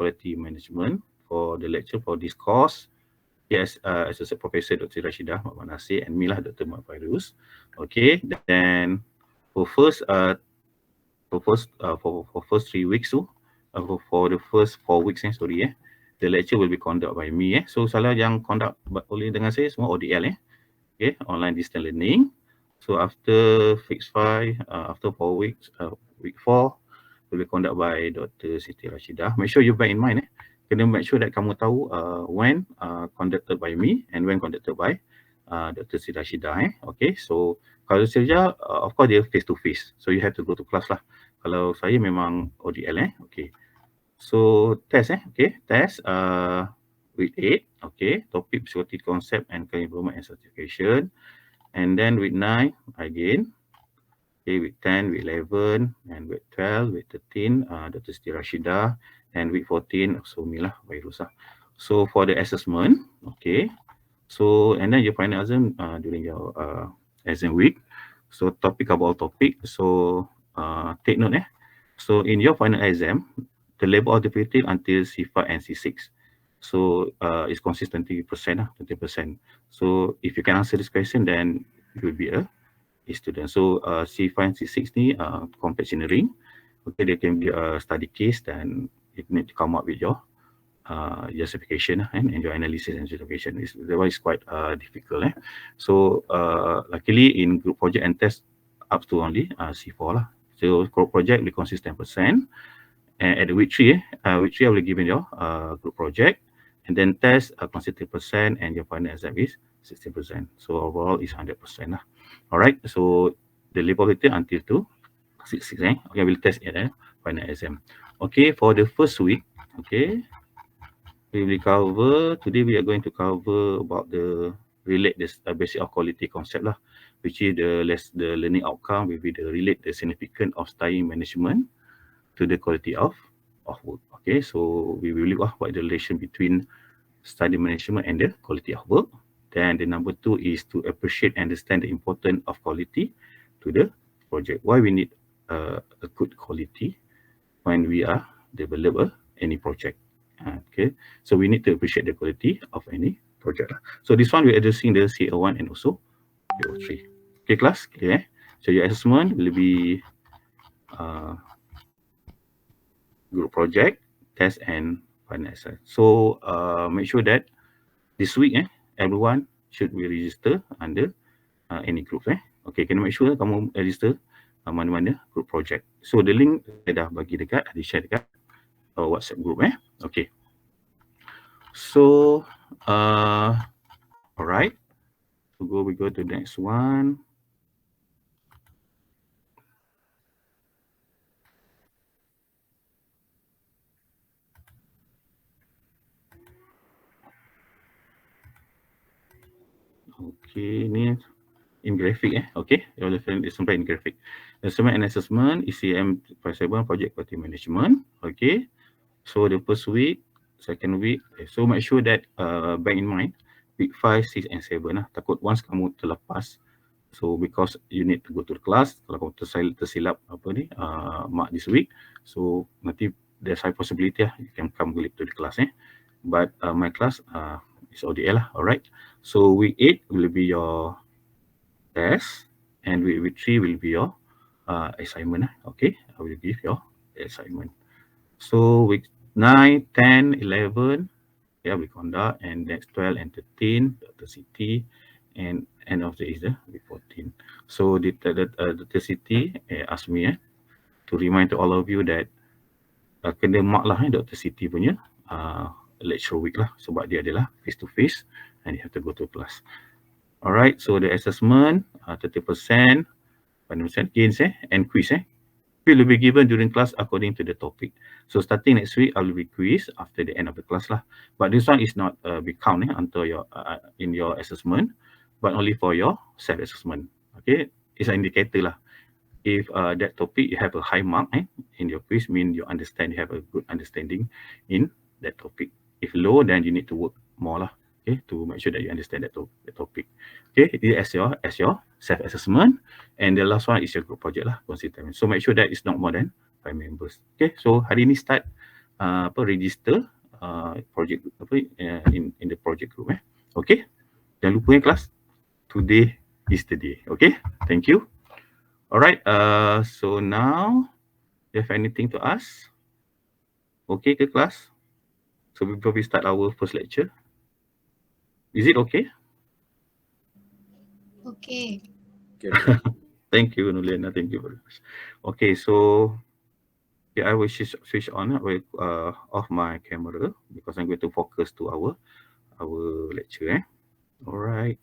Quality Management for the lecture for this course. Yes, Associate Professor Dr. Rashidah Muhammad Nasir and me lah, Dr. Muhammad Fairuz. Okay, then for first first 3 weeks for the first 4 weeks the lecture will be conducted by me So salah yang conduct oleh dengan saya semua ODL okay, online distance learning. So after phase 5 after 4 weeks week 4 will be conducted by Dr. Siti Rashidah. Make sure you bear in mind kena make sure that kamu tahu when conducted by me and when conducted by Dr. Siti Rashidah okay. So kalau saja of course dia face to face, so you have to go to class lah. Kalau saya memang ODL okay. So test okay, test week 8 okay, topic psychotic concept and career improvement and certification. And then week 9 again okay, week 10, week 11 and week 12, week 13 Dr. Siti Rashidah, and week 14 so Milah Fairuz. So for the assessment okay, so and then your final exam during your exam week. So topic about topic, so take note so in your final exam the level of difficulty until C5 and C6, so it's consistent 20%. So if you can answer this question, then you will be a student. So C5 and C6 ni complex engineering okay, they can be a study case, then you need to come up with your justification and your analysis and justification. That one is quite difficult So luckily in group project and test up to only C4 lah. So group project will consist 10%, and at the week 3 I will give you your group project, and then test consist 10%, and your final exam is 60%. So overall is 100% lah. Alright, so the liberty until to 6 okay, we'll test it final exam. Okay, for the first week okay, we will cover today. We are going to cover about the relate this basic of quality concept lah, which is the learning outcome. We will relate the significance of study management to the quality of work. Okay, so we will look what the relation between study management and the quality of work. Then the number 2 is to appreciate and understand the importance of quality to the project. Why we need a good quality when we are develop any project. Okay, so we need to appreciate the quality of any project. So this one we're addressing the CO1 and also CO3. Okay, class, clear? So your assessment will be group project, test, and final assessment. So make sure that this week everyone should be register under any group Okay, kena make sure kamu register mana-mana group project. So the link saya dah bagi dekat, ada share dekat WhatsApp group Okay. So alright. So we go to the next one. Okay, ni in graphic okay, it's in graphic. Assessment and assessment ECM 57 project quality management. Okay, so the first week, second week, so make sure that bear in mind week 5, 6 and 7 takut once kamu terlepas, so because you need to go to the class, kalau kamu tersilap apa ni mark this week, so nanti there's high possibility you can come late to the class but my class is ODL lah. Alright, so week 8 will be your test, and week 3 will be your assignment okay, I will give your assignment. So week 9, 10, 11 we conduct, and next 12 and 13 Dr. Siti, and end of the is the week 14. So Dr. Siti asked me to remind to all of you that kena mark lah Dr. Siti punya lecture week lah, sebab dia adalah face to face and you have to go to class. Alright, so the assessment 30%, 20% gains and quiz will be given during class according to the topic. So starting next week I will be quiz after the end of the class lah, but this one is not be count until your in your assessment, but only for your self assessment. Okay, it's an indicator lah. If that topic you have a high mark in your quiz, mean you understand, you have a good understanding in that topic. If low, then you need to work more lah, okay, to make sure that you understand that topic. Okay, as your self-assessment, and the last one is your group project lah, consistent. So make sure that it's not more than 5 members. Okay, so hari ni start register project in the project group. Okay, jangan lupa kelas. Today is the day. Okay, thank you. All right. So now, you have anything to ask? Okay, ke class? So before we start our first lecture, is it okay? Okay. Thank you, Nulena. Thank you very much. Okay, so I will switch on off my camera because I'm going to focus to our lecture. All right.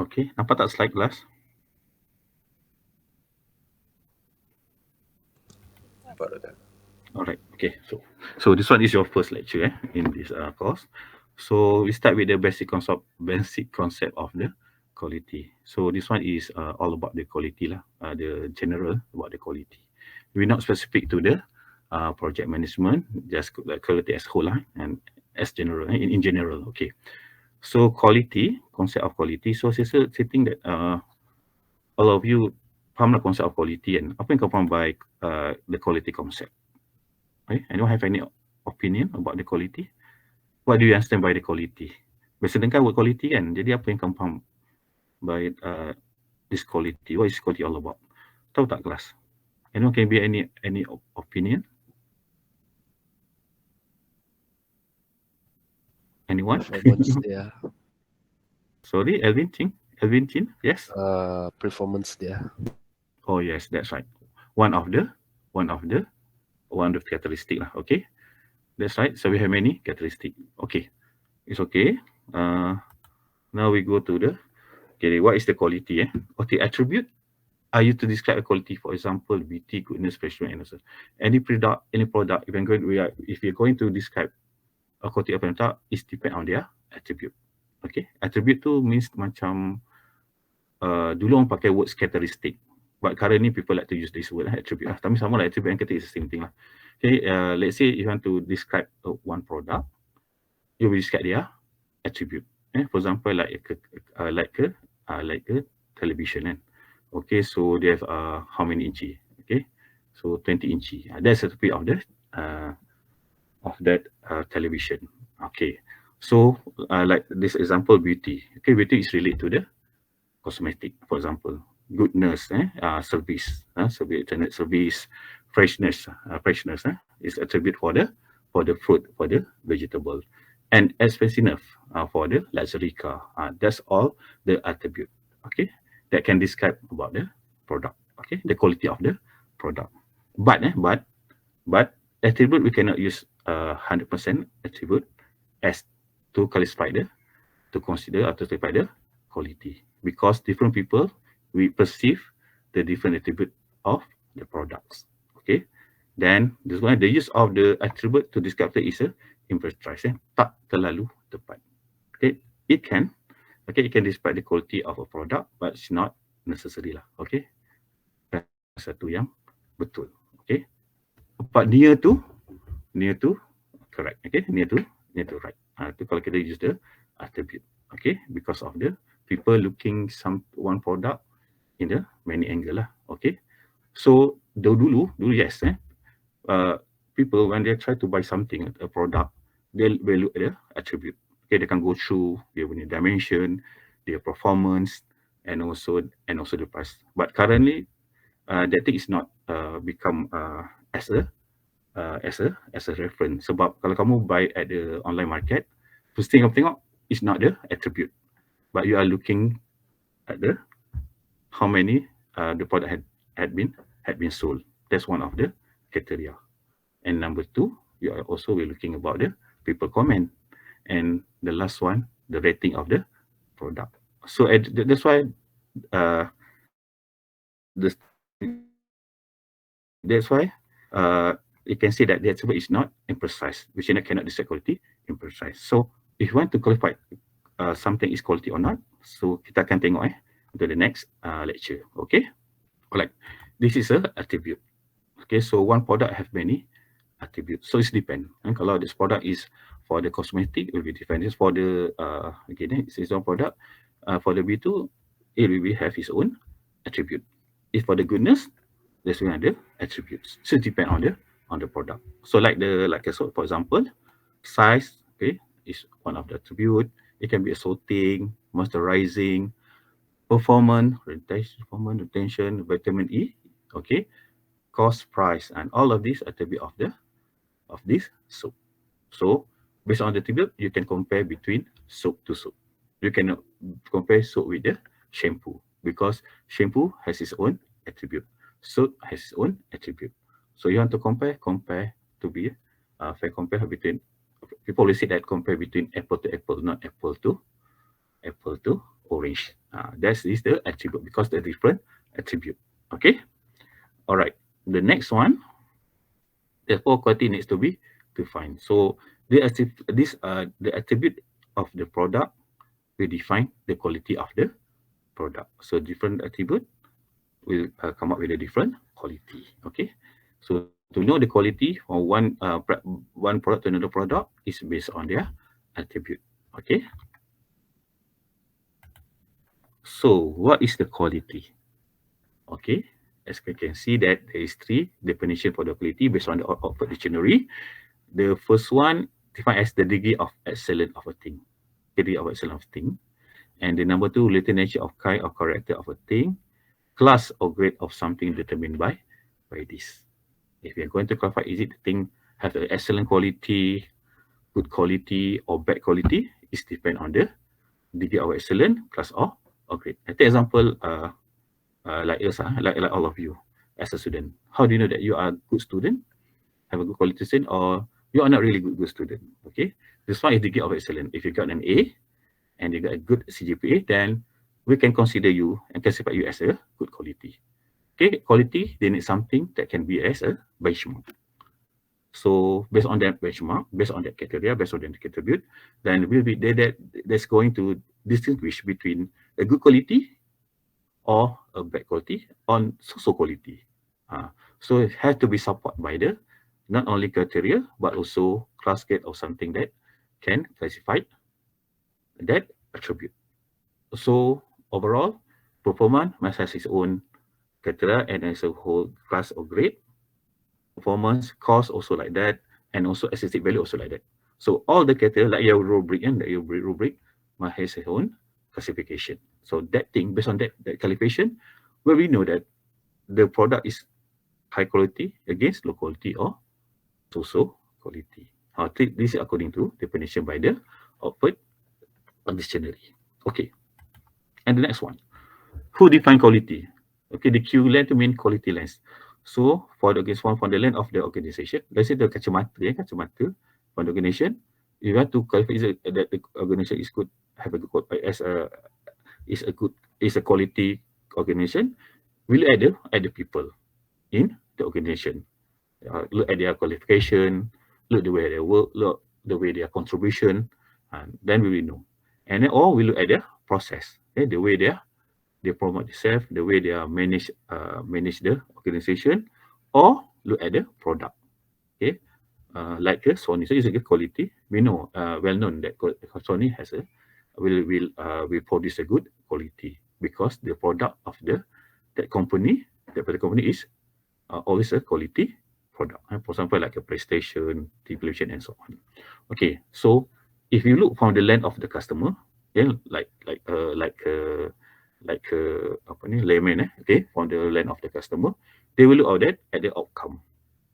Okay, nampak tak slide kelas? All right. Okay. So this one is your first lecture in this course. So we start with the basic concept of the quality. So this one is all about the quality lah. The general about the quality. We're not specific to the project management, just like quality as whole lah, and as general in general. Okay. So quality, concept of quality. So saya think that all of you faham lah concept of quality and apa yang kau faham by the quality concept. Okay? Anyone have any opinion about the quality? What do you understand by the quality? Biasa dengar word quality kan, jadi apa yang kamu faham by this quality? What is quality all about? Tahu tak kelas? Anyone can be any opinion? Anyone? Performance dia. Sorry, Elvin Chin? Yes? Performance dia. Oh yes, that's right. One of the characteristic lah. Okay, that's right. So we have many characteristic. Okay, it's okay. Now we go to the what is the quality? Okay, attribute are used to describe a quality. For example, beauty, goodness, freshness, and any product. If you're going to describe a quality of a product, it depend on their attribute. Okay, attribute tu means macam dulu orang pakai words characteristic. But currently people like to use this word attribute lah. Tapi sama lah, attribute and characteristic is the same thing lah. Okay, let's say if you want to describe one product, you will describe their attribute. For example, like a television. Okay, so they have how many inches? Okay, so 20 inches. That's the attribute of that television. Okay, so like this example, beauty. Okay, beauty is related to the cosmetic, for example. Goodness, service, internet service, freshness is attribute for the fruit, for the vegetable, and expensiveness for the luxury car. That's all the attribute. Okay, that can describe about the product. Okay, the quality of the product. But attribute we cannot use 100% attribute as to classify to consider or to classify the quality, because different people we perceive the different attribute of the products. Okay, then this one, the use of the attribute to describe it is a imprecise, tak terlalu tepat. Okay, it can describe the quality of a product, but it's not necessary lah. Okay, satu yang betul. Okay, but near to correct. Okay, near to right. Itu kalau kita use the attribute. Okay, because of the people looking one product in the many angle lah. Okay, so dulu yes, people when they try to buy something, a product, they look at the attribute. Okay, they can go through their dimension, their performance, and also the price. But currently, that thing is not become as a reference. Sebab kalau kamu buy at the online market, first thing kamu tengok is not the attribute, but you are looking at the how many the product had been sold. That's one of the criteria. And number two, you are also looking about the people comment, and the last one, the rating of the product. So that's why you can say that the attribute is not imprecise, which cannot describe quality imprecise. So if you want to qualify something is quality or not, so kita akan tengok to the next lecture. Okay, alright, this is a attribute. Okay, so one product have many attribute. So it's depend. And kalau this product is for the cosmetic, it will be different. It's for the okay, then it's its own product. For the B2, it will be have its own attribute. If for the goodness, there's another attributes. So it depend on the product. So so for example, size, okay, is one of the attribute. It can be assorting, moisturizing, performance, retention, vitamin E, okay, cost, price, and all of these attribute of this soap. So based on the attribute, you can compare between soap to soap. You can compare soap with the shampoo because shampoo has its own attribute. Soap has its own attribute. So you want to compare to be fair compare between. People always say that compare between apple to apple, not apple to orange. That is the attribute because they're different attribute. Okay. All right. The next one, therefore quality needs to be defined. So the attribute of the product will define the quality of the product. So different attribute will come up with a different quality. Okay. So to know the quality from one product to another product is based on their attribute. Okay. So what is the quality? Okay. As we can see that there is three definition for the quality based on the Oxford Dictionary. The first one defined as the degree of excellence of a thing. Degree of excellence of thing. And the number two, related nature of kind or character of a thing. Class or grade of something determined by this. If you're going to clarify, is it the thing have an excellent quality, good quality, or bad quality? It depends on the degree of excellence, class or grade. I take example, like us, like all of you as a student. How do you know that you are a good student, have a good quality student, or you are not really good student? Okay, this one is degree of excellence. If you got an A and you got a good CGPA, then we can consider you and classify you as a good quality. Okay, quality, they need something that can be as a benchmark. So based on that benchmark, based on that criteria, based on that attribute, then will be that's going to distinguish between a good quality or a bad quality on so quality. So it has to be supported by the not only criteria but also class grade or something that can classify that attribute. So overall, performance must have its own criteria and as a whole class or grade. Performance, cost also like that, and also aesthetic value also like that. So all the criteria like your rubric and your rubric must have its own classification. So that thing based on that calculation, where we know that the product is high quality against low quality or so quality. This is according to definition by the Oxford Dictionary. Okay, and the next one, who define quality? Okay, the Q lens to mean quality lens. So for the one from the lens of the organization, let's say the kacamata from the organization, you have to qualify that the organization is good, have a good as a is a good is a quality organization. We look at the people in the organization. Look at their qualification, look the way they work, look the way their contribution, and then we will know. And then, or we look at their process, okay, the way they promote themselves, the way they are manage the organization, or look at the product. Okay, like Sony, so it's a good quality. We know, well known that Sony has a will produce a good quality because the product of that company, that particular company is always a quality product. For example, like a PlayStation, television, and so on. Okay, so if you look from the lens of the customer, then apa ni layman, okay, from the lens of the customer, they will look at the outcome.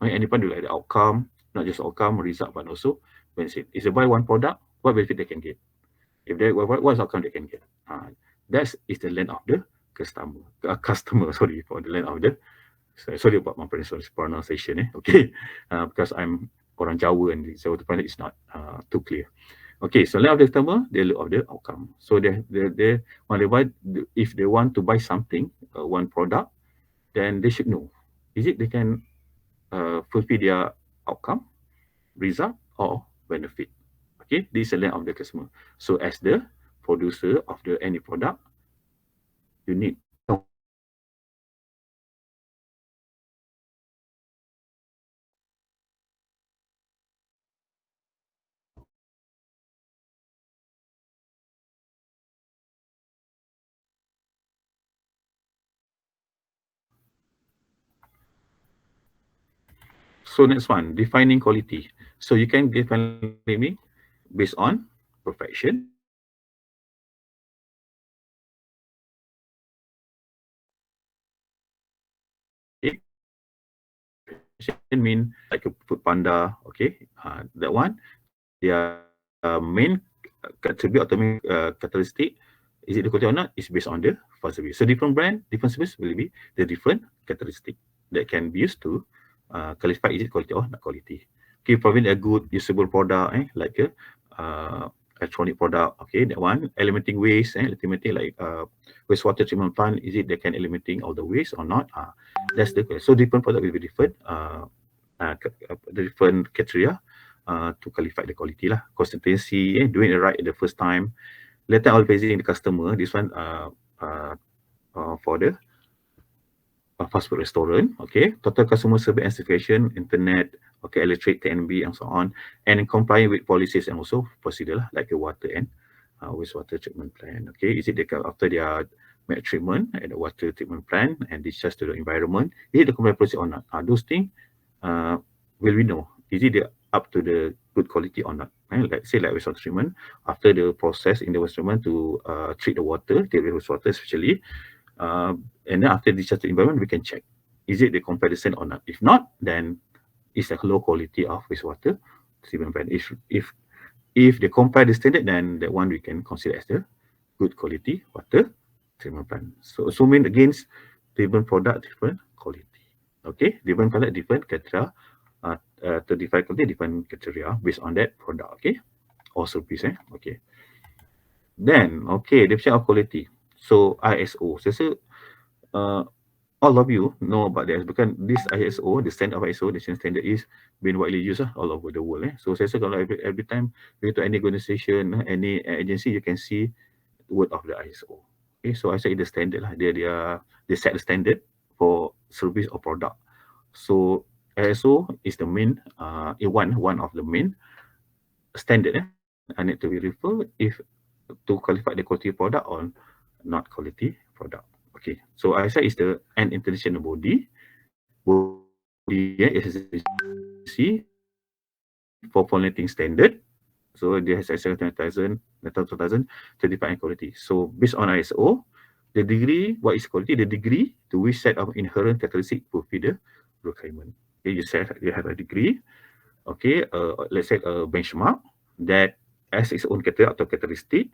Right? Anyone will look at the outcome, not just outcome result, but also when it's a buy one product, what benefit they can get. If they what's outcome they can get. That is the lens of the customer. Sorry, for the lens of the. Sorry about my pronunciation. Okay, because I'm orang Jawa and so the point is not too clear. Okay, so lens of the customer, they look at the outcome. So they when they buy, if they want to buy something, one product, then they should know, is it they can fulfill their outcome, result, or benefit. Okay, this is the lens of the customer. So as the producer of the any product, you need So next one, defining quality. So you can define me based on profession. Okay, profession mean like a food panda. Okay, that one, their main attribute or main characteristic, is it the quality or not, is based on the fast service. So different brand, different service will be the different characteristic that can be used to qualify is it quality or not quality. Okay, provide a good usable product, like a electronic product. Okay, that one eliminating waste, eliminating like wastewater treatment plant. Is it they can eliminating all the waste or not? That's the question. So different product will be different. The different criteria to qualify the quality lah. Consistency, doing it right the first time. Later on facing the customer. This one uh, for the fast food restaurant. Okay, total customer survey and certification, internet, okay, electric, TNB, and so on, and complying with policies and also procedure lah, like the water and wastewater treatment plan. Okay, is it they after their met treatment and the water treatment plan and discharge to the environment, is it the compliant process or not? Those things uh, will we know? Is it the, up to the good quality or not? Like say like wastewater treatment, after the process in the wastewater treatment to treat the water, treat the wastewater especially, and then after discharge to the environment, we can check is it the comparison or not. If not, then it's a low quality of wastewater treatment plan. If they compare the standard, then that one we can consider as the good quality water treatment plant. So assuming against different product, different quality. Okay, different product, different criteria. To define quality, different criteria based on that product. Okay, or service. Okay. Then, okay, definition of quality. So ISO. So uh, all of you know about this because this ISO, the standard of ISO, the standard is being widely used all over the world. So saya rasa kalau every time you go to any organization, any agency, you can see word of the ISO. Okay, so ISO is the standard lah. They set the standard for service or product. So ISO is the main one of the main standard. I need to be referred if to qualify the quality product or not quality product. Okay, so ISO is the an international body is agency for formulating standard. So they has ISO 2000 to define quality. So based on ISO, the degree, what is quality? The degree to which set of inherent characteristics fulfill the requirement. Okay, you have a degree. Okay, let's say a benchmark that has its own criteria or characteristic,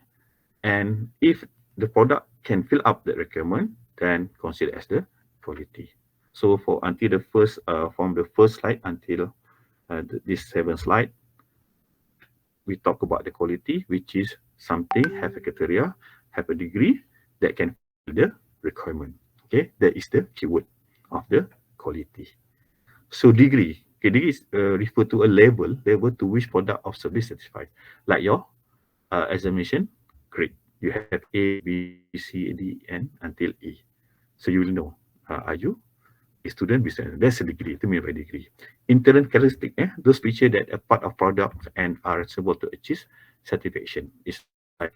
and if the product can fill up the requirement, then consider as the quality. So for until the first, from the first slide until this 7th slide, we talk about the quality, which is something have a criteria, have a degree that can fill the requirement. Okay, that is the keyword of the quality. So degree, okay, degree is refer to a level to which product or service certified. Like your examination grade, you have A, B, C, D, N until E. So you will know, are you a student, B student? That's a degree, to mean by degree. Internal characteristic, those features that are part of product and are responsible to achieve certification. It's like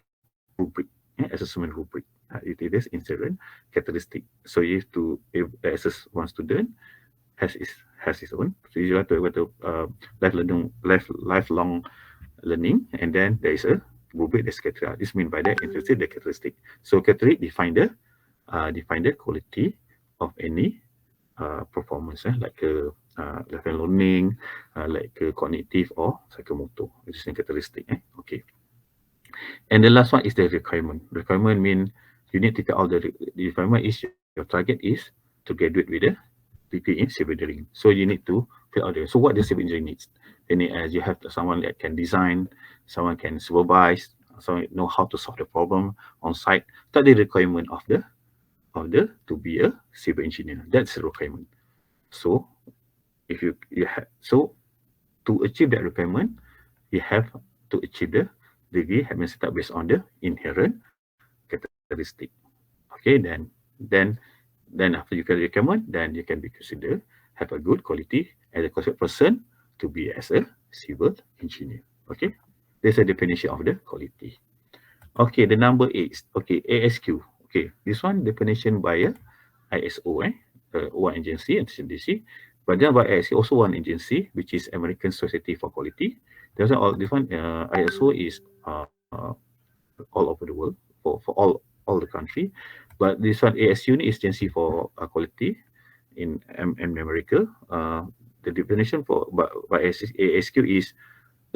rubric, assessment rubric. It is internal characteristic. So you have to assess one student has his own. So you have to lifelong learning, and then there is a rubric that's criteria. This means by that interested the characteristic. So criteria define the quality of any performance, like lifelong learning, like cognitive or psychomotor. This is a characteristic. Okay. And the last one is the requirement. Requirement mean you need to take all the requirement is your target is to graduate with a degree in civil engineering. So you need to fill out the, so what the civil engineering needs. They need as you have someone that can design, someone can supervise, someone know how to solve the problem on site. That's the requirement of the to be a civil engineer. That's the requirement. So if you have, so to achieve that requirement, you have to achieve the degree have been set up based on the inherent characteristic. Okay, then after you get the requirement, then you can be considered have a good quality as a qualified person to be as a civil engineer. Okay, there's a definition of the quality. Okay, the number 8. Okay, ASQ. Okay, this one definition by a ISO, one agency and CDC, But then by ISO also one agency, which is American Society for Quality. There's all this one. ISO is all over the world for all the country, but this one ASU is agency for quality in America. The definition for by ASQ is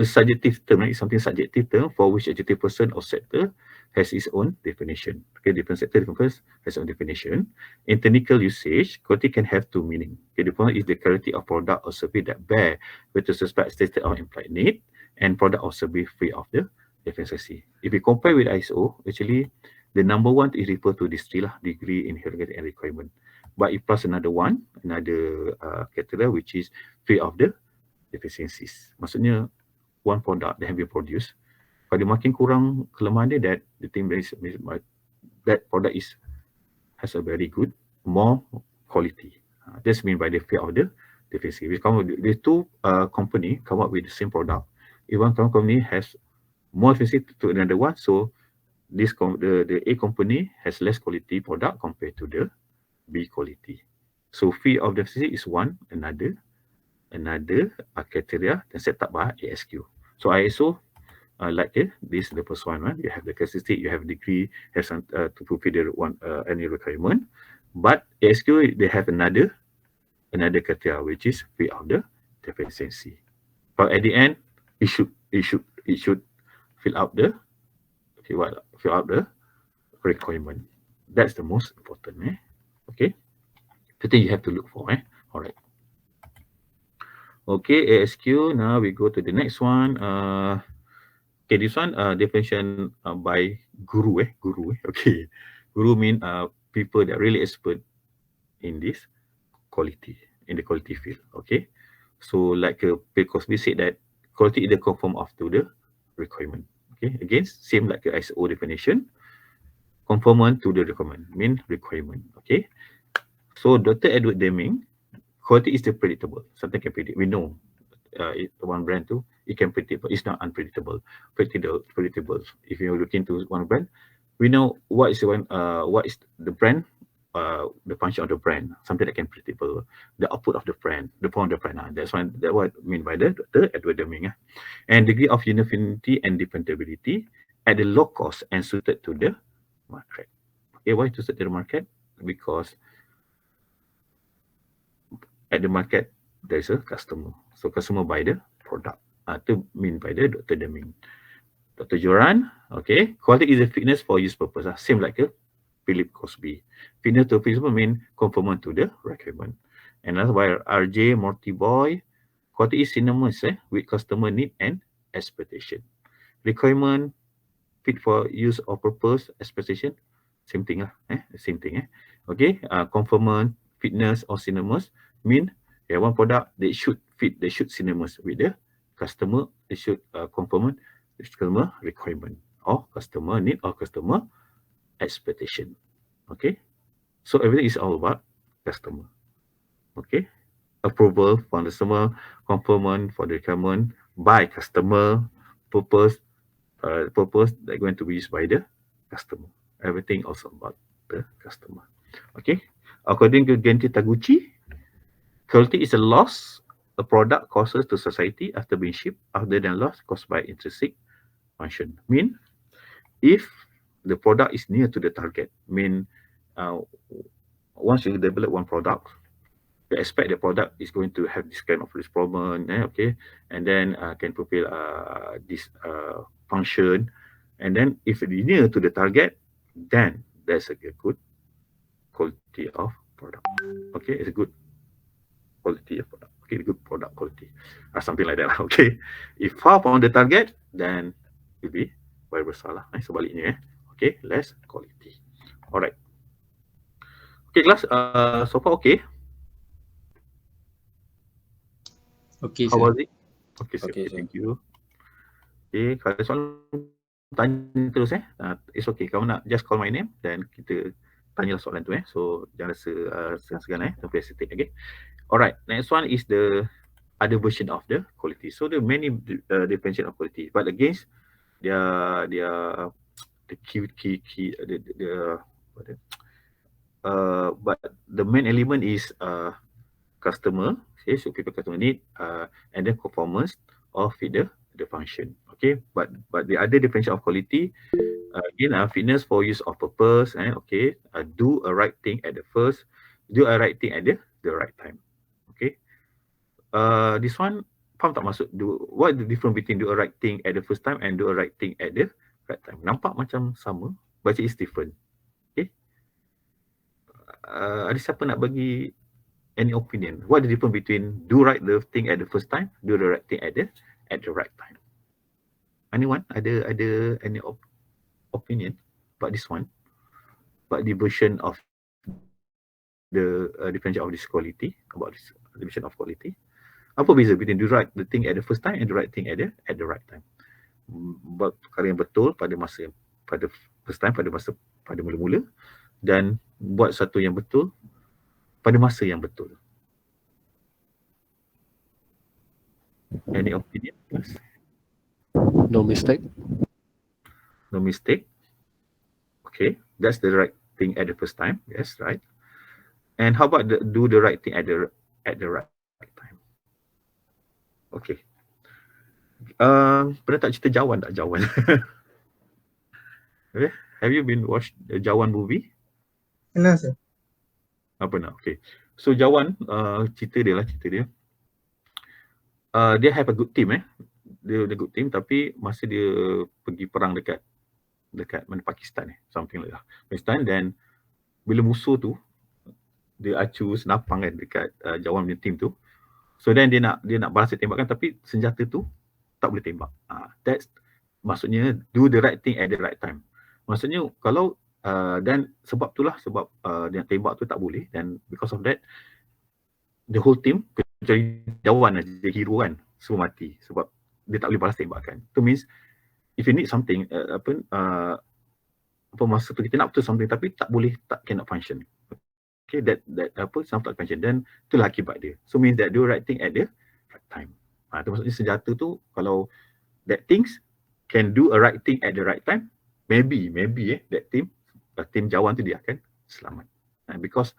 a subjective term, right? It's something subjective term for which adjective person or sector has its own definition. Okay, different sector, different person has its own definition. In technical usage, quality can have two meaning. Okay, the point is the quality of product or service that bear with the suspect stated or implied need, and product or service free of the deficiency. If we compare with ISO, actually the number one is refer to this three lah, degree, inherent and requirement. But it plus another one, another criteria which is free of the deficiencies. Maksudnya one product that have been produced, kalau dia makin kurang kelemahan dia, that the thing that product has a very good, more quality. That's mean by the fear of the deficiency. We come with the two company come up with the same product. If one company has more efficiency to another one, so the A company has less quality product compared to the B quality. So fear of deficiency is one another criteria and set up by ASQ. So ISO like this the first one, right? You have the characteristic, you have degree, have some to fulfill the one any requirement. But ASQ they have another criteria which is free of the deficiency. But at the end, it should fill out the requirement. That's the most important. Okay, the thing you have to look for. All right. Okay, ASQ. Now we go to the next one. Okay, this one definition by guru. Guru. Okay, guru mean people that are really expert in this quality, in the quality field. Okay, so like Bill Cosby said that quality is the conform of to the requirement. Okay, again, same like the ISO definition, conformant to the requirement, mean requirement. Okay, so Dr. Edward Deming, quality is the predictable. Something can predict. We know one brand too, it can predict, but it's not unpredictable. Predictable. If you look into one brand, we know what is the brand, the function of the brand, something that can predictable. The output of the brand, the form of the brand. That's what I mean by the Edward Deming. And degree of uniformity and dependability at the low cost and suited to the market. Okay, why to suit to the market? Because at the market there is a customer. So customer buy the product. To mean by the Dr. Deming. Dr. Joran, okay, quality is a fitness for use purpose. Same like Philip Cosby. Fitness to principle mean conformant to the requirement. And that's why RJ Morty Boy, quality is synonymous with customer need and expectation. Requirement, fit for use or purpose, expectation, same thing same thing. Okay, conformant, fitness or synonymous mean one product they should fit, they should synonymous with the customer, they should conform with customer requirement or customer need or customer expectation. Okay, so everything is all about customer. Okay, approval for customer, conformant for the requirement by customer, purpose that going to be used by the customer. Everything also about the customer. Okay, according to Genti Taguchi, quality is a loss a product causes to society after being shipped other than loss caused by intrinsic function. Mean if the product is near to the target, mean once you develop one product, you expect the product is going to have this kind of problem, okay, and then can fulfill this function, and then if it is near to the target, then that's a good quality of product. Okay, it's a good quality of product. Okay, good product quality, something like that. Okay, if far from the target, then it will be vice versa. Sebaliknya. Okay, less quality. Alright. Okay, class. So far okay. Okay, How sir. was it? Okay, sir. Okay, Okay, sir. thank you. Okay, kalau soalan tanya terus it's okay. Kamu nak just call my name dan kita tanyalah soalan tu So jangan rasa segan-segan don't be hesitate. Okay. Alright. Next one is the other version of the quality. So the many definition of quality, but against the key but the main element is customer Okay, so people customer need and then performance or fit the function. Okay, but the other definition of quality again, fitness for use of purpose. Okay, do a right thing at the first, do a right thing at the right time. Okay, this one faham tak maksud what the difference between do a right thing at the first time and do a right thing at the right time? Nampak macam sama, but it's different. Okay, ada siapa nak bagi any opinion? What the difference between do right the thing at the first time, do the right thing at the right time? Anyone ada any opinion about this one? About the version of the definition of this quality, about this definition of quality. Apa beza between do right the thing at the first time and the right thing at the right time? Buat perkara yang betul pada masa pada first time, pada mula-mula, dan buat satu yang betul pada masa yang betul. Any opinion? Yes. No mistake. No mistake. Okay, that's the right thing at the first time. Yes, right. And how about do the right thing at the right time? Okay. Pernah tak cerita Jawan tak? Jawan. Okay. Have you been watched the Jawan movie? Pernah, sir. Pernah. Okay. So Jawan, cerita dia. Dia have a good team. Dia good team, tapi masa dia pergi perang dekat mana Pakistan something like that. Pakistan, dan bila musuh tu dia acu senapang kan dekat Jawan punya team tu. So then dia nak balas tembakan, tapi senjata tu tak boleh tembak. That's maksudnya do the right thing at the right time. Maksudnya kalau dan sebab dia nak tembak tu tak boleh, dan because of that the whole team kecuali Jawan aja hero kan semua mati sebab dia tak boleh balas tembakan. Itu means if you need something masa tu kita nak betul something tapi tak cannot function. Okay, that something function, dan itulah akibat dia. So means that do right thing at the right time. Itu maksudnya senjata tu kalau that things can do a right thing at the right time, maybe that team Jawan tu dia akan selamat. And because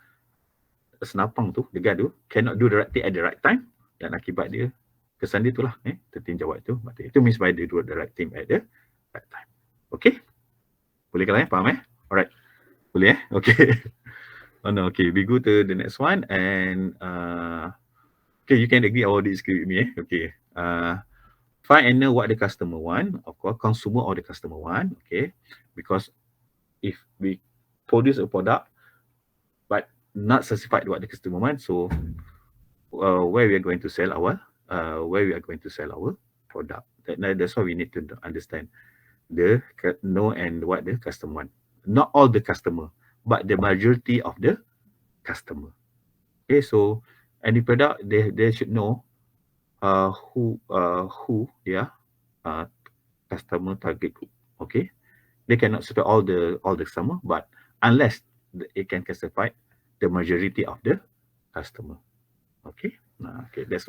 senapang tu, the guy tu cannot do the right thing at the right time, dan akibat dia kesan dia itulah tim Jawan tu mati. Itu means by they do the right thing at the right time. Okay, boleh kalau faham alright, boleh okay. Oh no, okay, we go to the next one, and okay, you can agree or disagree with me. Okay, find and know what the customer want, of course, consumer or the customer want. Okay, because if we produce a product but not specified what the customer want, so where we are going to sell our product. That's why we need to understand know and what the customer want. Not all the customer, but the majority of the customer. Okay, so any product they should know who their customer target group. Okay, they cannot specify all the customer, but unless it can classify the majority of the customer. Okay, okay, that's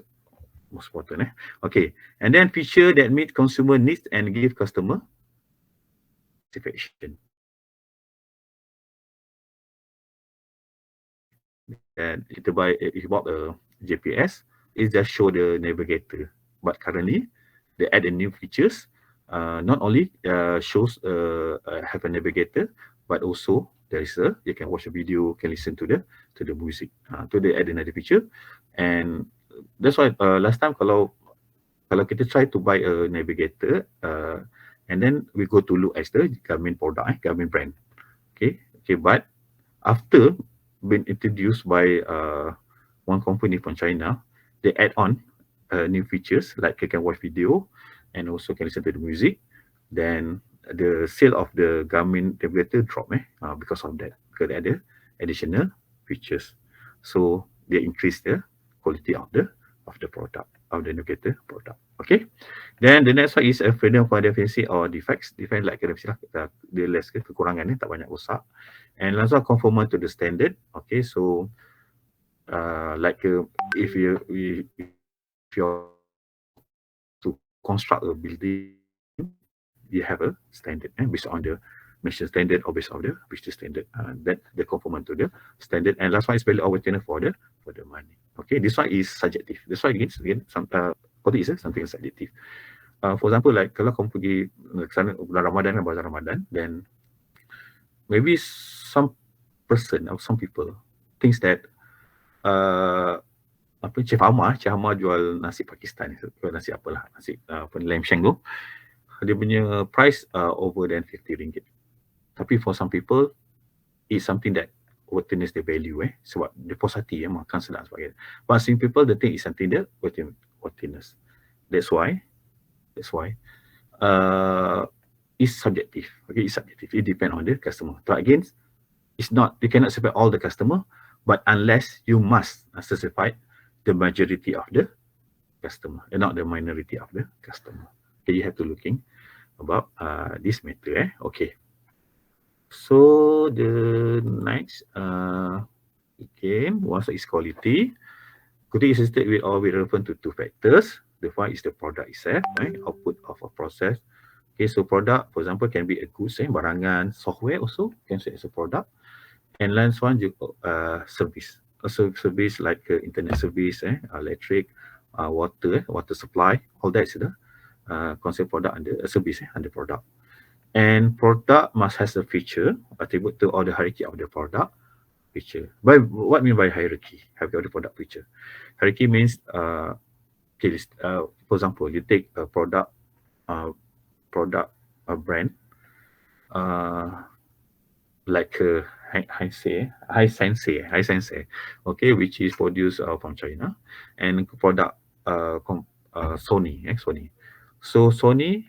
most important. Okay, and then feature that meet consumer needs and give customer satisfaction. And if you bought a GPS, it just show the navigator. But currently, they add a new features. Not only shows have a navigator, but also there is you can watch a video, can listen to the music. So they add another feature, and that's why last time kalau kita try to buy a navigator, and then we go to look at the Garmin product, Garmin brand. Okay, but after been introduced by one company from China, they add on new features like you can watch video and also can listen to the music. Then the sale of the Garmin navigator drop because of that, because they add additional features. So they increase the quality of the product, of the navigator product. Okay. Then the next one is a freedom for deficiency or defects. Defect like dia less kekurangan tak banyak rosak. And also conform to the standard. Okay, so like if you're to construct a building, you have a standard based on the mission standard or based on the business standard. That they conform to the standard. And last one is value over for the money. Okay, this one is subjective. This one again quality is something subjective. For example, like kalau kamu pergi ke sana bulan Ramadan, bazar Ramadan, then maybe some person or some people thinks that Chef Amar jual nasi Pakistan, jual nasi apalah, nasi lamb shank tu, dia punya price over than 50 ringgit. Tapi for some people, it's something that worthiness the value sebab dia puas hati makan sedap sebagainya. But some people the thing is something that worthiness. That's why it's subjective. Okay, it's subjective. It depends on the customer. But again, it's not, you cannot separate all the customer, but unless you must specify the majority of the customer and not the minority of the customer. Okay, you have to looking about this matter. Okay. So the next again, once is quality. Quality is associated with or relevant to two factors. The one is the product itself, right? Output of a process. Okay, so product, for example, can be a goods, barangan, software also can say as a product. And last one, service. Also service like internet service, electric, water supply, all that is the concept product under service under product. And product must has a feature attribute to all the hierarchy of the product feature. By what mean by hierarchy? Have you the product feature? Hierarchy means for example, you take a product a brand like Hisense, okay, which is produced from China, and product Sony. So Sony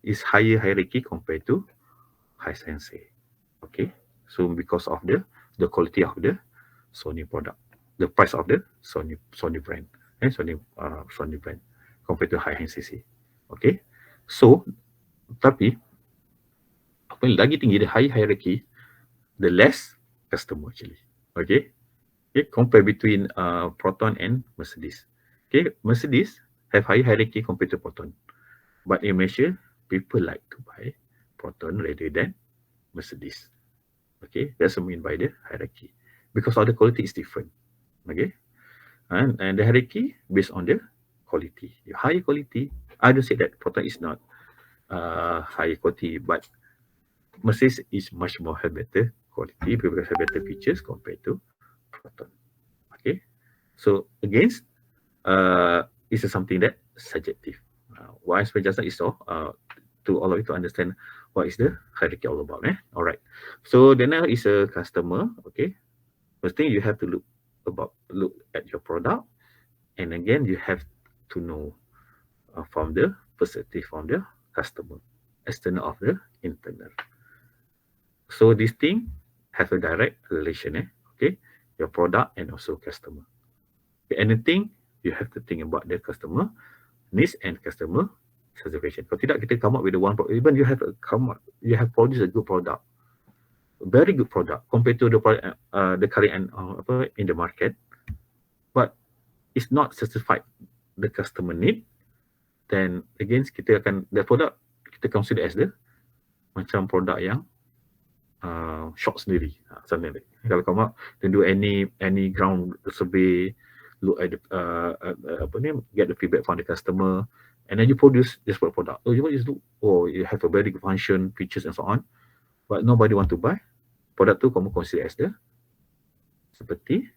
is higher hierarchy compared to Hisense, okay. So because of the quality of the Sony product, the price of the Sony brand, Sony brand compared to Hisense, okay. So tapi apa yang lagi tinggi, the high hierarchy, the less customer actually. Okay, compare between Proton and Mercedes. Okay, Mercedes have high hierarchy compared to Proton, but in Malaysia, people like to buy Proton rather than Mercedes. Okay, that's what I mean by the hierarchy, because all the quality is different. Okay, and the hierarchy based on the quality. The high quality, I don't say that Proton is not high quality, but Mercedes is much more have better quality because have better features compared to Proton. Okay, so against is something that subjective. Why I just is so to all of you to understand what is the hierarchy all about. All right. So then now is a customer. Okay. First thing you have to look at your product, and again you have to know from the perspective from the customer, external of the internal. So this thing have a direct relation. Okay, your product and also customer. Okay, anything you have to think about the customer needs and customer satisfaction. Kalau tidak, kita come up with the one product. Even you have produced a good product, very good product compared to the product, the current in the market, but it's not satisfied the customer need. Then again kita akan the product kita consider as the macam produk yang short sendiri. Something like kalau come up then do any ground survey, look at the get the feedback from the customer, and then you produce this product. Oh, you have a very good function, features and so on, but nobody want to buy. Produk tu kamu consider as the seperti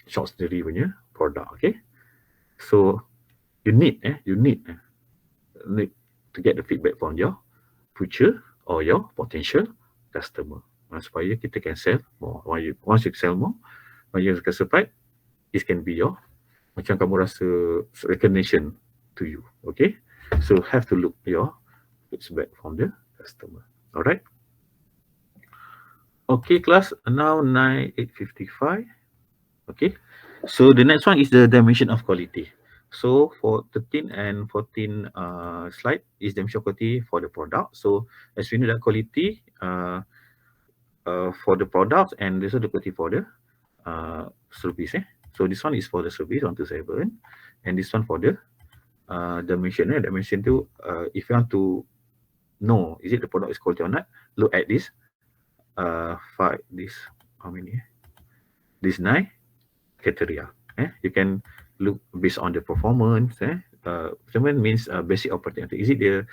short sendiri punya product. Okay, so you need to get the feedback from your future or your potential customer supaya kita can sell more. Once you sell more, when you satisfied, it can be your macam kamu rasa recognition to you. Okay, so have to look your feedback from the customer. All right. Okay, class. Now 8:55. Okay, so the next one is the dimension of quality. So for 13 and 14 slide is dimension of quality for the product. So as we know that quality for the products and this is the quality for the service. So this one is for the service 127, and this one for the dimension. Dimension to if you want to know is it the product is quality or not, look at this how many? This 9, criteria. You can look based on the performance. Performance means basic operating. Is it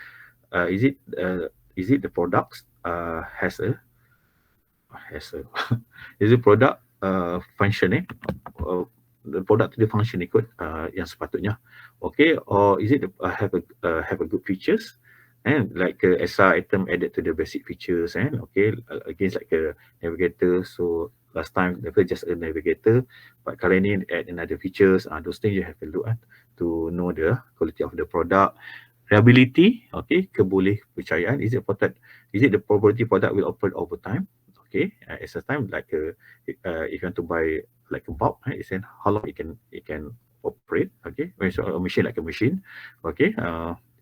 is it the products has a is the product functioning, the product the function ikut yang sepatutnya, okay, or is it have a good features and like extra item added to the basic features, and okay, against like a navigator. So last time never just a navigator, but currently add another features. Those things you have to look at to know the quality of the product. Reliability, okay, keboleh percayaan. Is it the probability product will operate over time? Okay, at a time like if you want to buy like a bulb, it's in how long it can operate. Okay, when it's a machine like a machine, okay,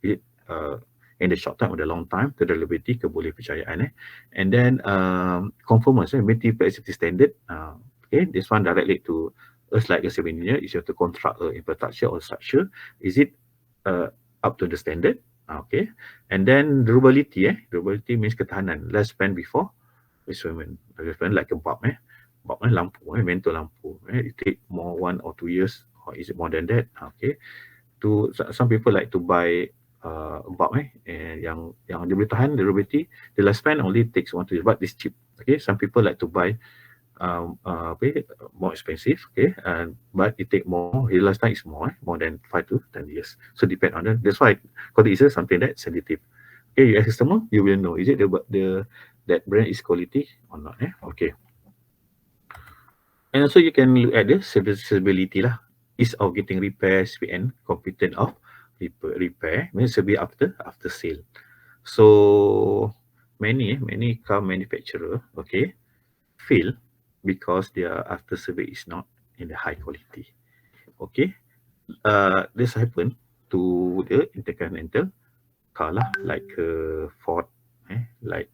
it in the short time or the long time, the reliability, keboleh percayaan, and then conformance, multiple safety standard. Okay, this one directly to us like a civil engineer. Is you have to construct infrastructure or structure. Is it up to the standard? Okay, and then durability. Durability means ketahanan, lifespan before requirement. Like a bulb, bulb lampu, mental lampu. It take more 1 or 2 years, or is it more than that? Okay. To some people like to buy bulb, yang dia boleh tahan durability, the lifespan only takes 1 to 2 years, but it's cheap. Okay. Some people like to buy more expensive, okay, but it take more. The lifetime is more than 5 to 10 years. So depend on that. That's why quality is something that's sensitive. Okay, you as a customer, you will know is it the that brand is quality or not. Okay. And also you can look at the serviceability lah. Ease of getting repairs and competent of repair means to be after sale. So many car manufacturer, okay, fail because their after service is not in the high quality. Okay. This happen to the intercontinental car lah, like Ford, like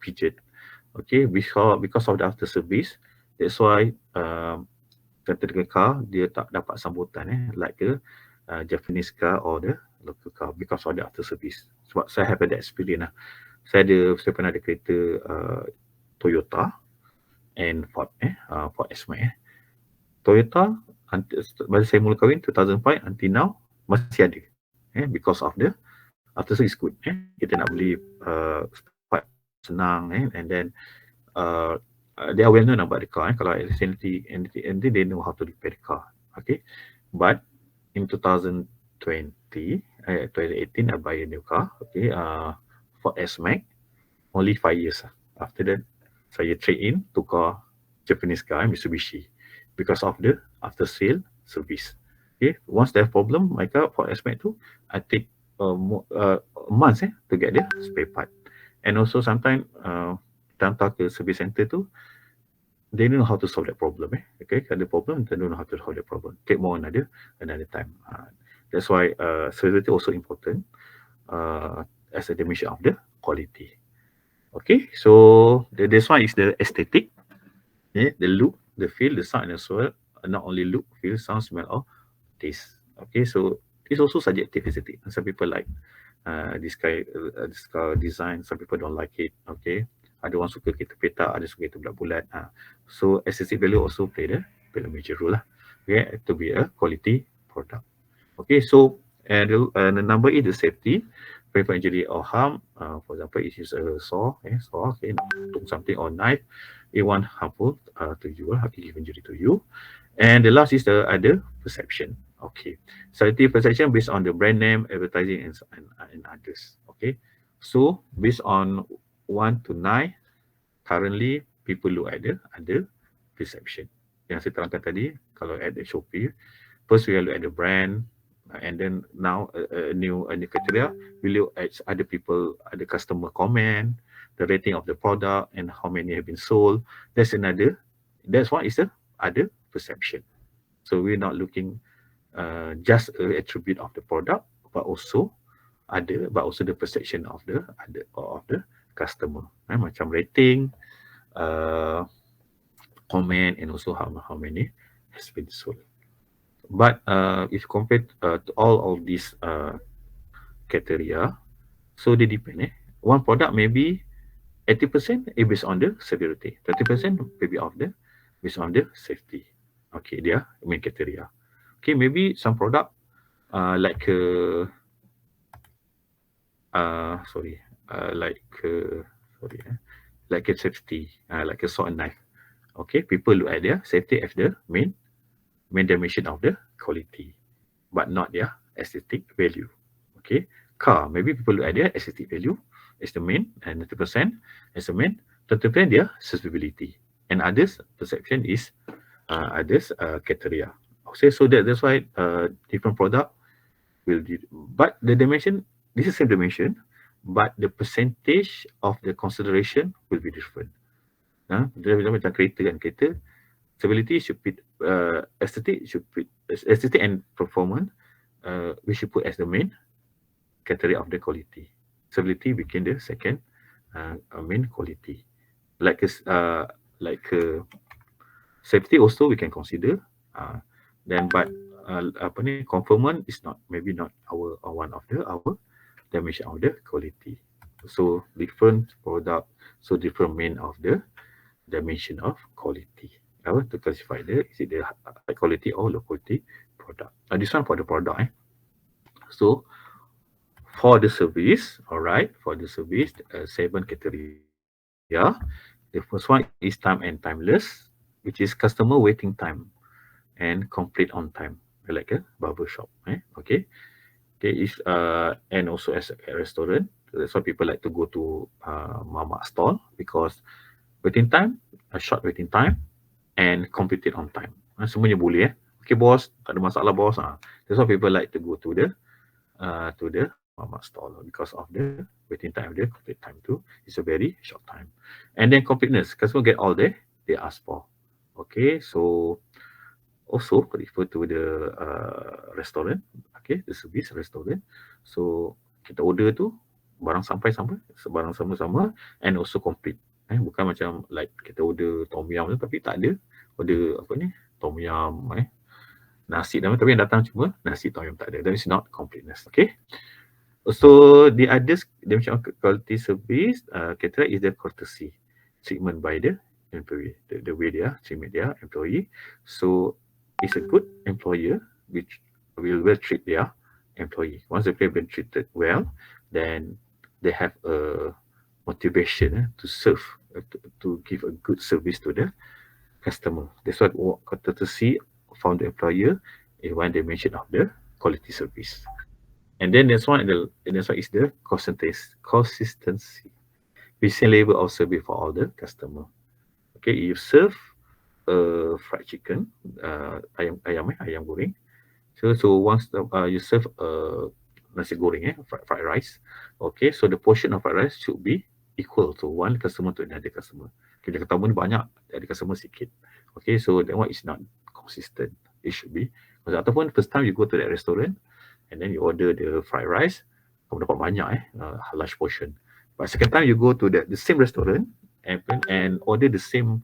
Peugeot. Okay, because of the after service, that's why technical car dia tak dapat sambutan like Japanese car or the local car because of the after service. Sebab saya have that experience lah. Saya pernah ada kereta Toyota and Ford, Ford S-Max. Toyota masa saya mula kahwin 2005 until now masih ada, because of the after service good. Kita nak beli part senang, and then they are well known about the car. Kalau anything they know how to repair the car. Okay, but in 2018 I buy a new car. Okay, for S-Max, only 5 years. After that, saya trade in tukar Japanese car, Mitsubishi, because of the after sale service. Okay, once they have problem, my car for S-Max tu, I take months to get the spare part. And also sometimes hantar ke service center tu, they don't know how to solve that problem. Okay, ada problem, they don't know how to solve that problem. Take more another time. That's why service also important as a dimension of the quality. Okay, so this one is the aesthetic, the look, the feel, the sound, and as well not only look, feel, sound, smell, or taste. Okay, so it's also subjective aesthetic. Some people like this car design, some people don't like it. Okay, ada orang suka kereta petak, ada suka kereta bulat-bulat. So aesthetic value also play a major role lah. Okay, to be a quality product. Okay, so the number is the safety, prevent injury or harm. For example, it is a saw, okay, took something or knife, it won't harmful to you, give injury to you. And the last is the other perception. Okay, selective perception based on the brand name, advertising, and others. Okay, so based on 1 to 9, currently people look at the other perception. Yang saya terangkan tadi, kalau at the Shopee, first we look at the brand, and then now a new criteria, we look at other people, other customer comment, the rating of the product, and how many have been sold. That's one is the other perception. So we're not looking just an attribute of the product, but also the perception of the customer. Macam rating, comment, and also how many has been sold. But if compared to all of these criteria, so they depend. One product maybe 80% is based on the severity, 30% maybe based on the safety. Okay, their main criteria. Okay, maybe some product like sorry, like sorry, like a safety, like a sword and knife. Okay, people look at their safety as the main dimension of the quality, but not their aesthetic value. Okay, car, maybe people look at their aesthetic value as the main, and 90% as the main, 30% their suitability, and others perception is others criteria. Okay, so that's why different product will, but the dimension, this is same dimension, but the percentage of the consideration will be different. Dia macam kereta kan, kereta stability should be aesthetic should be aesthetic and performance. We should put as the main criteria of the quality. Stability became the second main quality. Like safety also we can consider. Then but apa ni, conformance is not, maybe not our one of the our dimension of the quality. So different product, so different main of the dimension of quality. To classify the, is it the high quality or low quality product. This one for the product. So for the service, all right, for the service, 7 criteria. The first one is time and timeless, which is customer waiting time and complete on time, like a barber shop. Okay. Okay, is and also as a restaurant. That's why people like to go to mama stall, because waiting time, a short waiting time, and completed on time. Semuanya boleh. Okay, boss, tak ada masalah, boss. That's why people like to go to the mama stall, because of the waiting time, the complete time too. It's a very short time. And then completeness, customer get all they ask for. Okay, so also refer to the restaurant. Okay, the service restaurant. So kita order tu, barang sampai barang sama-sama, and also complete. Bukan macam like kita order tom yum tu, tapi tak ada order apa ni, tom yum, nasi dalam, tapi yang datang cuma nasi, tom yum tak ada. That is not completeness. Okay. So the others dimension of quality service criteria is the courtesy, treatment by the employee, the way they are treat their employee. So it's a good employer which will treat their employee. Once the employee been treated well, then they have a motivation to serve, to give a good service to the customer. That's what courtesy from the employer is one dimension of the quality service. And then that's one is the consistency. We same level of service for all the customer. Okay, you serve fried chicken, ayam goreng. So once you serve nasi goreng, fried rice. Okay, so the portion of fried rice should be equal to one customer to another customer. Okay, customer ni banyak, ada customer sikit. Okay, so that one is not consistent. It should be. Ataupun first time you go to that restaurant, and then you order the fried rice, kamu dapat banyak large portion. But second time you go to the same restaurant and order the same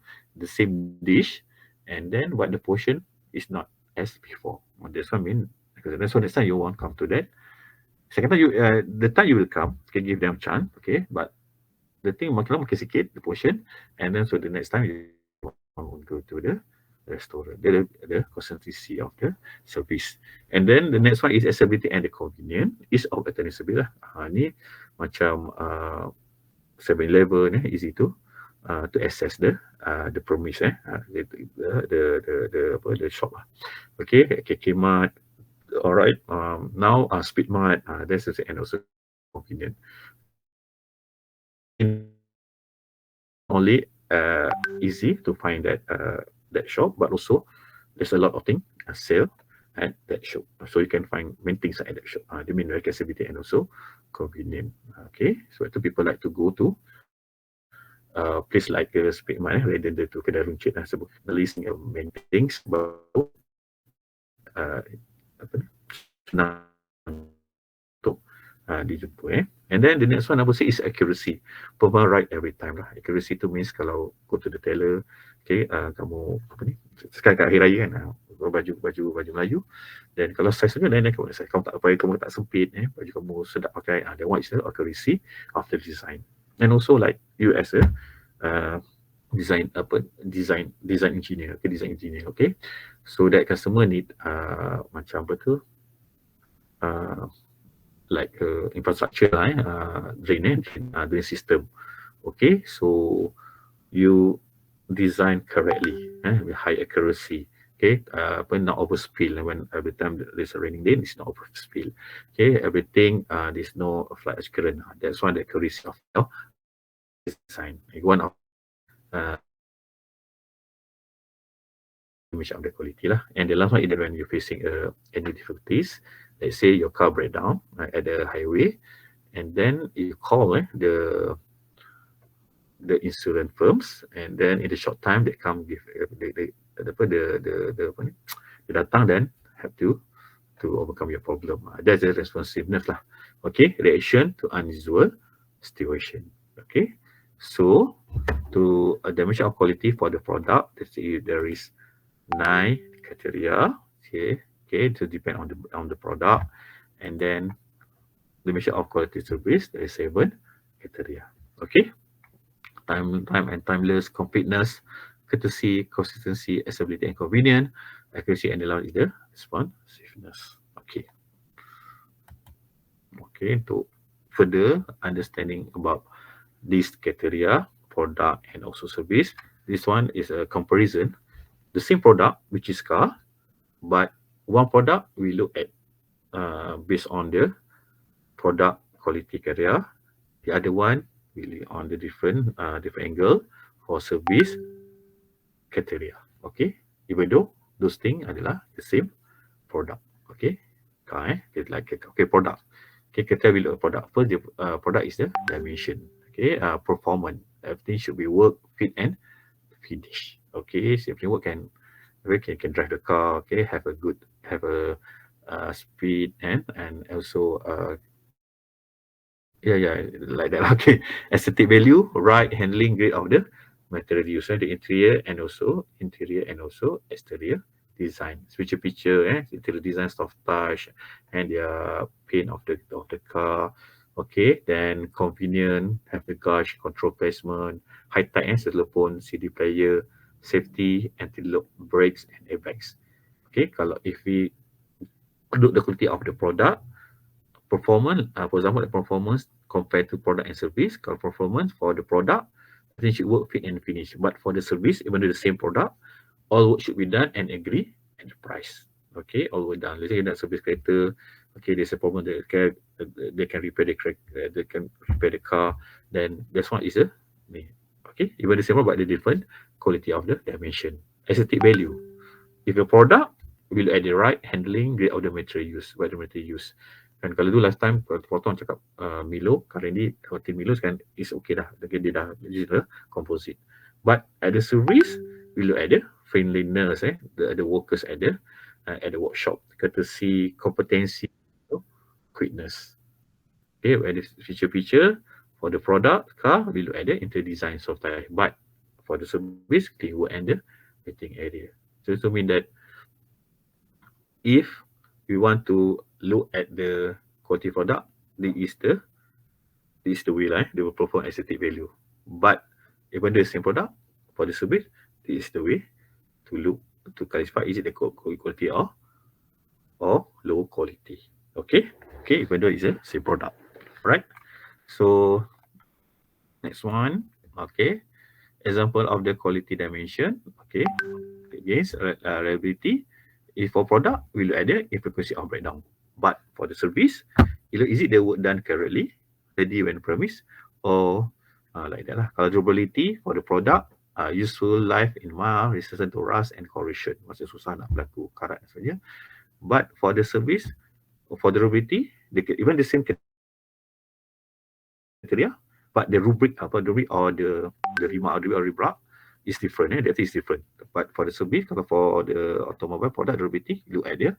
dish, and then what the portion is not as before. That's what I mean. That's why next time you won't come to that. Second time the time you will come, can give them chance, okay. But the thing makin lama makin sikit the portion, and then so the next time you won't go to the restaurant. The consistency of the service. And then the next one is accessibility and the convenience. Is of attainable lah. Ni macam 7-Eleven, easy to access the premise, the shop. Okay, Kmart. Alright. Now Speedmart. That's and also convenient. Only easy to find that shop, but also there's a lot of things sale at that shop, so you can find many things at that shop. They mean accessibility and also convenient. Okay, so itu people like to go to place like Speedmart rather than to kedai runcit sebab the listing of many things, but senang untuk dijumpa. And then the next one I would say is accuracy. Provide right every time lah. Accuracy tu means kalau go to the tailor, okay, kamu apa ni, sekarang kat hari raya kan, baju Melayu, dan kalau size tu lain kamu size, kamu tak apa, kamu tak sempit, baju kamu sedap pakai, that one is the accuracy of the design. And also like you as a design engineer, okay, So that customer need macam apa tu, like infrastructure drain system. Okay, so you design correctly with high accuracy. Okay, but not overspill. When every time there's a raining day, it's not overspill. Okay, everything there's no flight current. That's why the accuracy of your design. One of image of the quality lah. And the last one is when you're facing any difficulties. Let's say your car break down at the highway, and then you call the insurance firms, and then in the short time they come give the datang then have to overcome your problem. That's the responsiveness lah. Okay, reaction to unusual situation. Okay, so to a dimension of quality for the product, there is 9 criteria. Okay, to depend on the product, and then the measure of quality service, there is 7 criteria. Okay, time and timeless, completeness, courtesy, consistency, accessibility and convenience, accuracy and allowance is the responsiveness. Okay. Okay, to further understanding about these criteria, product and also service, this one is a comparison. The same product, which is car, but one product we look at based on the product quality criteria. The other one really on the different angle for service criteria. Okay, even though those things adalah the same product. Okay, it's like okay product. Okay, criteria we look at product. First, the product is the dimension. Okay, performance. Everything should be work, fit and finish. Okay, so if you work can drive the car. Okay, have a speed and also like that. Okay, aesthetic value, right handling, grade of the material used, the interior and also exterior design, feature interior design, soft touch, and the paint of the car. Okay, then convenient, have the gauge, control placement, high tech telephone, CD player, safety, anti-lock brakes and airbags. Okay, kalau if we look the quality of the product, performance, for example, the performance compared to product and service. Kalau performance for the product, I think should work, fit and finish. But for the service, even though the same product, all work should be done and agree at the price. Okay, all work done. Let's say that service kereta, okay, there's a problem, they can repair the car, then that's what is a okay, even the same but the different quality of the dimension. Aesthetic value. If your product will add the right handling, grade of the material use, where the material use. Kan kalau dulu last time potong cakap Milo, currently hotel Milo kan is okay dah, dia dah digital composite. But at the service, we look at the friendliness, the workers at the workshop, courtesy, competency, quickness. Okay, where the feature for the product car, we look at the interior design, software. But for the service, clean work and the waiting area. So it mean that if we want to look at the quality product, this is the way they will perform aesthetic value. But even though the same product for the service, this is the way to look to classify is it the quality or low quality. Okay, even though it's the same product, right? So next one, okay, example of the quality dimension. Okay, yes, reliability. If for product, we look at the frequency of breakdown. But for the service, is it the work done correctly, ready when promised, or like that lah. Kalau durability for the product, useful life in mild, resistant to rust and corrosion. Maksud susah nak berlaku karat saja. But for the service, for the durability, even the same criteria, but the rubric or the remark or remark is different. That is different. But for the service, for the automobile product durability, look at the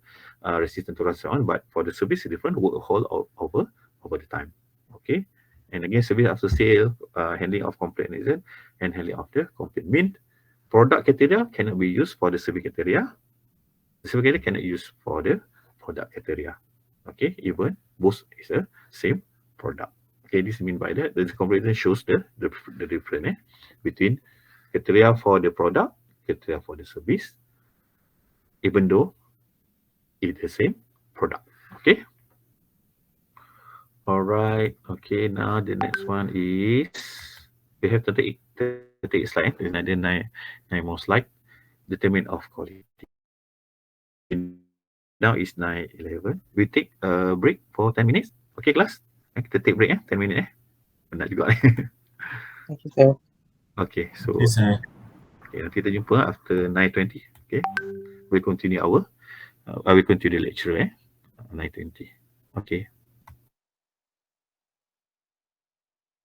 resistant to rust on. But for the service, it's different. Work whole over the time. Okay. And again, service after sale, handling of complaint and handling of the complaint. Mean product criteria cannot be used for the service criteria. The service criteria cannot use for the product criteria. Okay, even both is the same product. Okay, this mean by that the comparison shows the difference between criteria for the product, criteria for the service, even though it's the same product. Okay. All right. Okay. Now the next one is we have 38 slide. There's another nine more slide. Determine of quality. Okay. Now it's 9:11. We take a break for 10 minutes. Okay, class. Kita take break 10 minit Penat juga. Thank you, sir. Okay. So Yes, sir. okay, nanti kita jumpa after 9:20. Okay. We continue our I will continue the lecture 9:20. Okay.